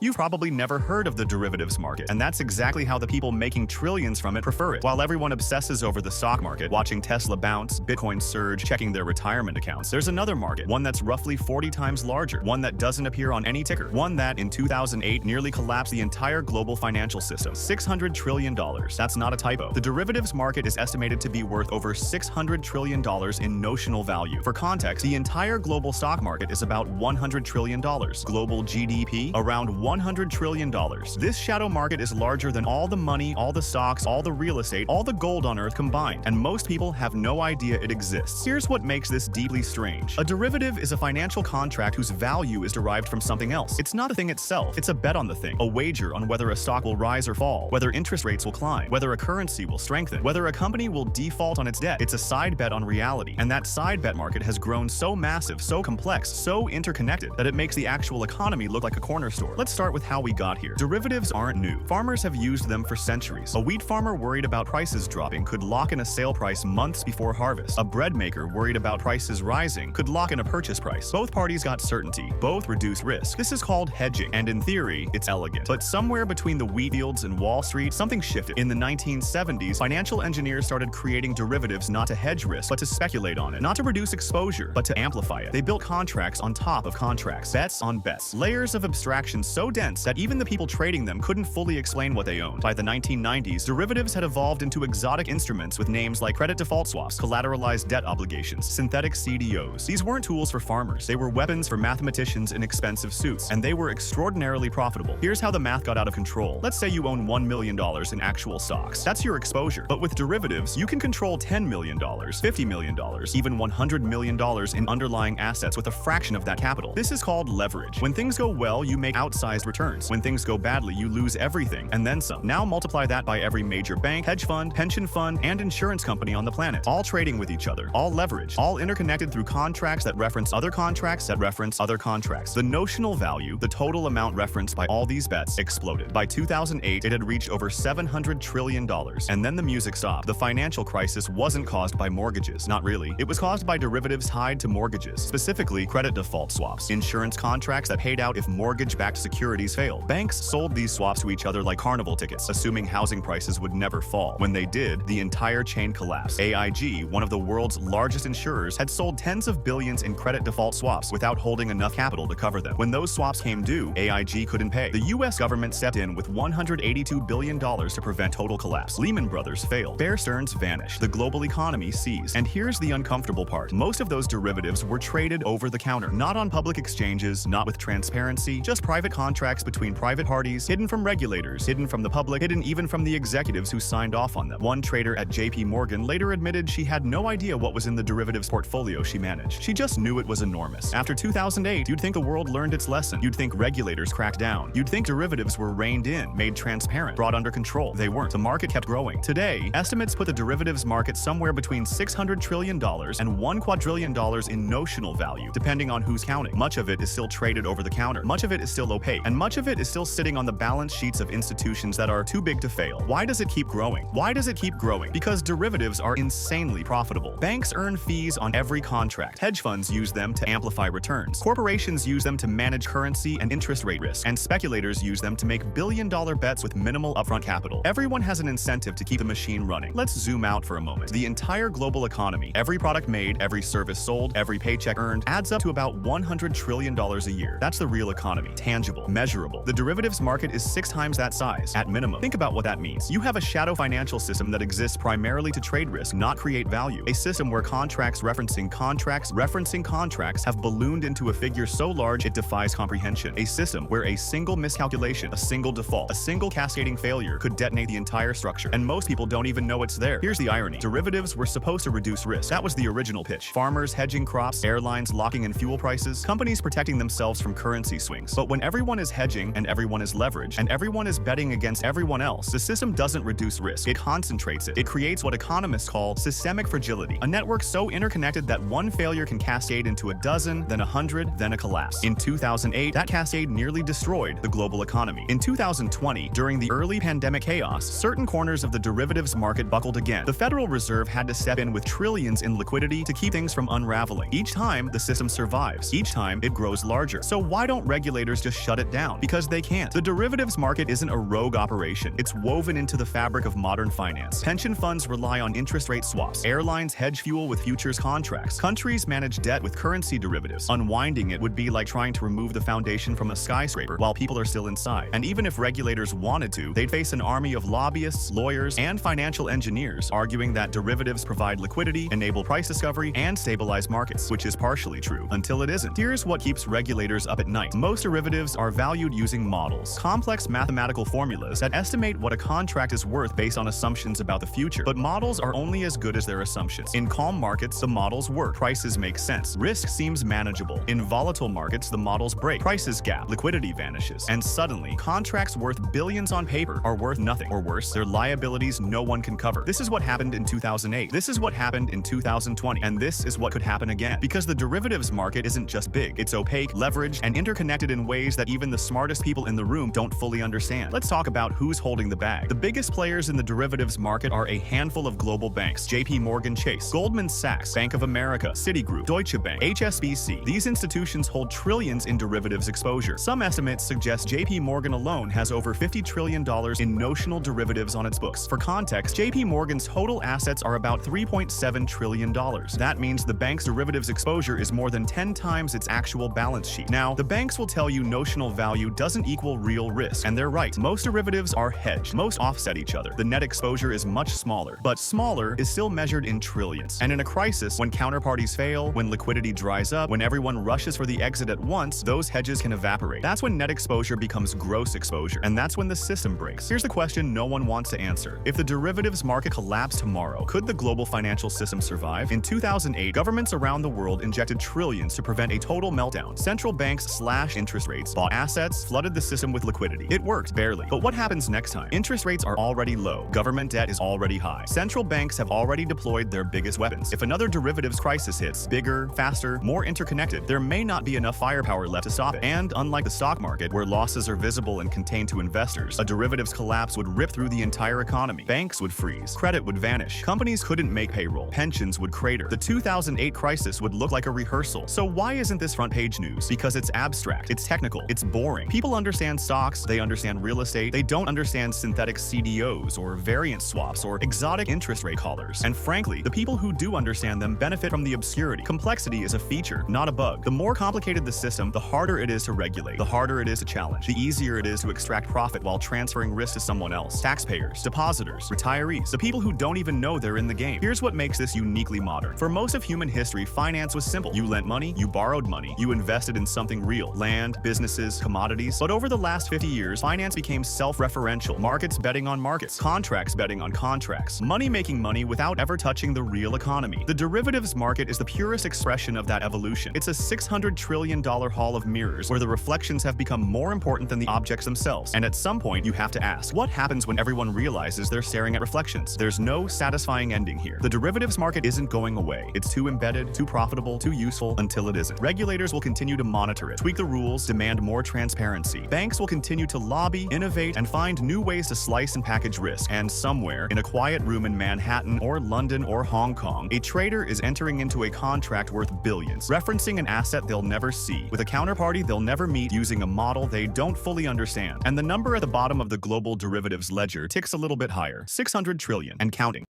You've probably never heard of the derivatives market, and that's exactly how the people making trillions from it prefer it. While everyone obsesses over the stock market, watching Tesla bounce, Bitcoin surge, checking their retirement accounts, there's another market, one that's roughly 40 times larger, one that doesn't appear on any ticker, one that, in 2008, nearly collapsed the entire global financial system. $600 trillion. That's not a typo. The derivatives market is estimated to be worth over $600 trillion in notional value. For context, the entire global stock market is about $100 trillion. Global GDP, around $100 trillion. This shadow market is larger than all the money, all the stocks, all the real estate, all the gold on Earth combined, and most people have no idea it exists. Here's what makes this deeply strange. A derivative is a financial contract whose value is derived from something else. It's not a thing itself, it's a bet on the thing, a wager on whether a stock will rise or fall, whether interest rates will climb, whether a currency will strengthen, whether a company will default on its debt. It's a side bet on reality, and that side bet market has grown so massive, so complex, so interconnected that it makes the actual economy look like a corner store. Let's start with how we got here. Derivatives aren't new. Farmers have used them for centuries. A wheat farmer worried about prices dropping could lock in a sale price months before harvest. A bread maker worried about prices rising could lock in a purchase price. Both parties got certainty. Both reduce risk. This is called hedging, and in theory, it's elegant. But somewhere between the wheat fields and Wall Street, something shifted. In the 1970s, financial engineers started creating derivatives not to hedge risk, but to speculate on it. Not to reduce exposure, but to amplify it. They built contracts on top of contracts. Bets on bets. Layers of abstraction so dense that even the people trading them couldn't fully explain what they owned. By the 1990s, derivatives had evolved into exotic instruments with names like credit default swaps, collateralized debt obligations, synthetic CDOs. These weren't tools for farmers. They were weapons for mathematicians in expensive suits, and they were extraordinarily profitable. Here's how the math got out of control. Let's say you own $1 million in actual stocks. That's your exposure. But with derivatives, you can control $10 million, $50 million, even $100 million in underlying assets with a fraction of that capital. This is called leverage. When things go well, you make outsized returns. When things go badly, you lose everything, and then some. Now multiply that by every major bank, hedge fund, pension fund, and insurance company on the planet, all trading with each other, all leveraged, all interconnected through contracts that reference other contracts that reference other contracts. The notional value, the total amount referenced by all these bets, exploded. By 2008, it had reached over $700 trillion. And then the music stopped. The financial crisis wasn't caused by mortgages. Not really. It was caused by derivatives tied to mortgages, specifically credit default swaps, insurance contracts that paid out if mortgage-backed securities failed. Banks sold these swaps to each other like carnival tickets, assuming housing prices would never fall. When they did, the entire chain collapsed. AIG, one of the world's largest insurers, had sold tens of billions in credit default swaps without holding enough capital to cover them. When those swaps came due, AIG couldn't pay. The US government stepped in with $182 billion to prevent total collapse. Lehman Brothers failed. Bear Stearns vanished. The global economy seized. And here's the uncomfortable part. Most of those derivatives were traded over the counter, not on public exchanges, not with transparency, just private contracts between private parties, hidden from regulators, hidden from the public, hidden even from the executives who signed off on them. One trader at JP Morgan later admitted she had no idea what was in the derivatives portfolio she managed. She just knew it was enormous. After 2008, you'd think the world learned its lesson. You'd think regulators cracked down. You'd think derivatives were reined in, made transparent, brought under control. They weren't. The market kept growing. Today, estimates put the derivatives market somewhere between $600 trillion and $1 quadrillion in notional value, depending on who's counting. Much of it is still traded over the counter. Much of it is still opaque. And much of it is still sitting on the balance sheets of institutions that are too big to fail. Why does it keep growing? Why does it keep growing? Because derivatives are insanely profitable. Banks earn fees on every contract. Hedge funds use them to amplify returns. Corporations use them to manage currency and interest rate risk. And speculators use them to make billion-dollar bets with minimal upfront capital. Everyone has an incentive to keep the machine running. Let's zoom out for a moment. The entire global economy, every product made, every service sold, every paycheck earned, adds up to about $100 trillion a year. That's the real economy. Tangible. Measurable. The derivatives market is 6 times that size, at minimum. Think about what that means. You have a shadow financial system that exists primarily to trade risk, not create value. A system where contracts referencing contracts have ballooned into a figure so large it defies comprehension. A system where a single miscalculation, a single default, a single cascading failure could detonate the entire structure. And most people don't even know it's there. Here's the irony. Derivatives were supposed to reduce risk. That was the original pitch. Farmers hedging crops, airlines locking in fuel prices, companies protecting themselves from currency swings. But when everyone is hedging and everyone is leveraged and everyone is betting against everyone else, the system doesn't reduce risk. It concentrates it. It creates what economists call systemic fragility, a network so interconnected that one failure can cascade into a dozen, then 100, then a collapse. In 2008, that cascade nearly destroyed the global economy. In 2020, during the early pandemic chaos, certain corners of the derivatives market buckled again. The Federal Reserve had to step in with trillions in liquidity to keep things from unraveling. Each time, the system survives. Each time, it grows larger. So why don't regulators just shut it it down because they can't. The derivatives market isn't a rogue operation. It's woven into the fabric of modern finance. Pension funds rely on interest rate swaps. Airlines hedge fuel with futures contracts. Countries manage debt with currency derivatives. Unwinding it would be like trying to remove the foundation from a skyscraper while people are still inside. And even if regulators wanted to, they'd face an army of lobbyists, lawyers, and financial engineers arguing that derivatives provide liquidity, enable price discovery, and stabilize markets, which is partially true, until it isn't. Here's what keeps regulators up at night. Most derivatives are valued using models, complex mathematical formulas that estimate what a contract is worth based on assumptions about the future. But models are only as good as their assumptions. In calm markets, the models work. Prices make sense. Risk seems manageable. In volatile markets, the models break. Prices gap. Liquidity vanishes. And suddenly, contracts worth billions on paper are worth nothing. Or worse, they're liabilities no one can cover. This is what happened in 2008. This is what happened in 2020. And this is what could happen again. Because the derivatives market isn't just big. It's opaque, leveraged, and interconnected in ways that even the smartest people in the room don't fully understand. Let's talk about who's holding the bag. The biggest players in the derivatives market are a handful of global banks: JP Morgan Chase, Goldman Sachs, Bank of America, Citigroup, Deutsche Bank, HSBC. These institutions hold trillions in derivatives exposure. Some estimates suggest JP Morgan alone has over $50 trillion in notional derivatives on its books. For context, JP Morgan's total assets are about $3.7 trillion. That means the bank's derivatives exposure is more than 10 times its actual balance sheet. Now, the banks will tell you notional value doesn't equal real risk, and they're right. Most derivatives are hedged. Most offset each other. The net exposure is much smaller, but smaller is still measured in trillions. And in a crisis, when counterparties fail, when liquidity dries up, when everyone rushes for the exit at once, those hedges can evaporate. That's when net exposure becomes gross exposure, and that's when the system breaks. Here's the question no one wants to answer. If the derivatives market collapsed tomorrow, could the global financial system survive? In 2008, governments around the world injected trillions to prevent a total meltdown. Central banks slashed interest rates, bought assets, flooded the system with liquidity. It worked, barely. But what happens next time? Interest rates are already low. Government debt is already high. Central banks have already deployed their biggest weapons. If another derivatives crisis hits, bigger, faster, more interconnected, there may not be enough firepower left to stop it. And unlike the stock market, where losses are visible and contained to investors, a derivatives collapse would rip through the entire economy. Banks would freeze. Credit would vanish. Companies couldn't make payroll. Pensions would crater. The 2008 crisis would look like a rehearsal. So why isn't this front page news? Because it's abstract, it's technical, it's boring. People understand stocks, they understand real estate, they don't understand synthetic CDOs or variance swaps or exotic interest rate collars. And frankly, the people who do understand them benefit from the obscurity. Complexity is a feature, not a bug. The more complicated the system, the harder it is to regulate, the harder it is to challenge, the easier it is to extract profit while transferring risk to someone else. Taxpayers, depositors, retirees, the people who don't even know they're in the game. Here's what makes this uniquely modern. For most of human history, finance was simple. You lent money, you borrowed money, you invested in something real, land, businesses, commodities. But over the last 50 years, finance became self-referential. Markets betting on markets, contracts betting on contracts, money making money without ever touching the real economy. The derivatives market is the purest expression of that evolution. It's a $600 trillion hall of mirrors where the reflections have become more important than the objects themselves. And at some point, you have to ask, what happens when everyone realizes they're staring at reflections? There's no satisfying ending here. The derivatives market isn't going away. It's too embedded, too profitable, too useful until it isn't. Regulators will continue to monitor it, tweak the rules, demand more transparency. Banks will continue to lobby, innovate, and find new ways to slice and package risk. And somewhere, in a quiet room in Manhattan or London or Hong Kong, a trader is entering into a contract worth billions, referencing an asset they'll never see, with a counterparty they'll never meet, using a model they don't fully understand. And the number at the bottom of the global derivatives ledger ticks a little bit higher, 600 trillion and counting.